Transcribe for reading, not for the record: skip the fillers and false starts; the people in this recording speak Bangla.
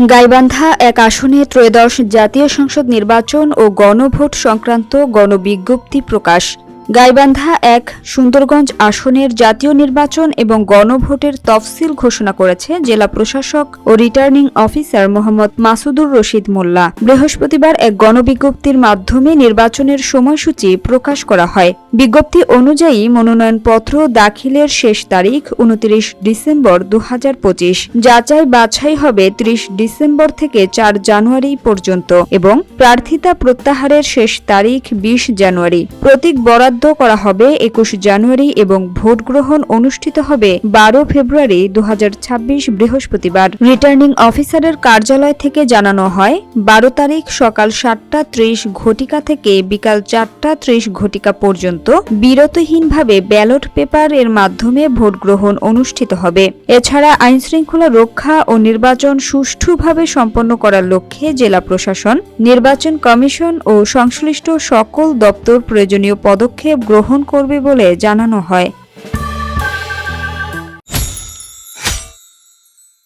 গাইবান্ধা এক আসনে ত্রয়োদশ জাতীয় সংসদ নির্বাচন ও গণভোট সংক্রান্ত গণবিজ্ঞপ্তি প্রকাশ। গাইবান্ধা এক সুন্দরগঞ্জ আসনের জাতীয় নির্বাচন এবং গণভোটের তফসিল ঘোষণা করেছে জেলা প্রশাসক ও রিটার্নিং অফিসার মোহাম্মদ মাসুদুর রশিদ মোল্লা। বৃহস্পতিবার এক গণবিজ্ঞপ্তির মাধ্যমে নির্বাচনের সময়সূচি প্রকাশ করা হয়। বিজ্ঞপ্তি অনুযায়ী মনোনয়নপত্র দাখিলের শেষ তারিখ ২৯ ডিসেম্বর ২০২৫। যাচাই বাছাই হবে ৩০ ডিসেম্বর থেকে ৪ জানুয়ারি পর্যন্ত এবং প্রার্থিতা প্রত্যাহারের শেষ তারিখ ২০ জানুয়ারি। প্রতীক বরাদ্দ করা হবে ২১ জানুয়ারি এবং ভোট গ্রহণ অনুষ্ঠিত হবে ১২ ফেব্রুয়ারি ২০২৬ বৃহস্পতিবার। রিটার্নিং অফিসারের কার্যালয় থেকে জানানো হয়, ১২ তারিখ সকাল ৭টা ৩০ ঘটিকা থেকে বিকাল ৪টা ৩০ ঘটিকা পর্যন্ত বিরতিহীনভাবে ব্যালট পেপার এর মাধ্যমে ভোট গ্রহণ অনুষ্ঠিত হবে। এছাড়া আইনশৃঙ্খলা রক্ষা ও নির্বাচন সুষ্ঠুভাবে সম্পন্ন করার লক্ষ্যে জেলা প্রশাসন, নির্বাচন কমিশন ও সংশ্লিষ্ট সকল দপ্তর প্রয়োজনীয় পদক্ষেপ গ্রহণ করবে বলে জানানো হয়।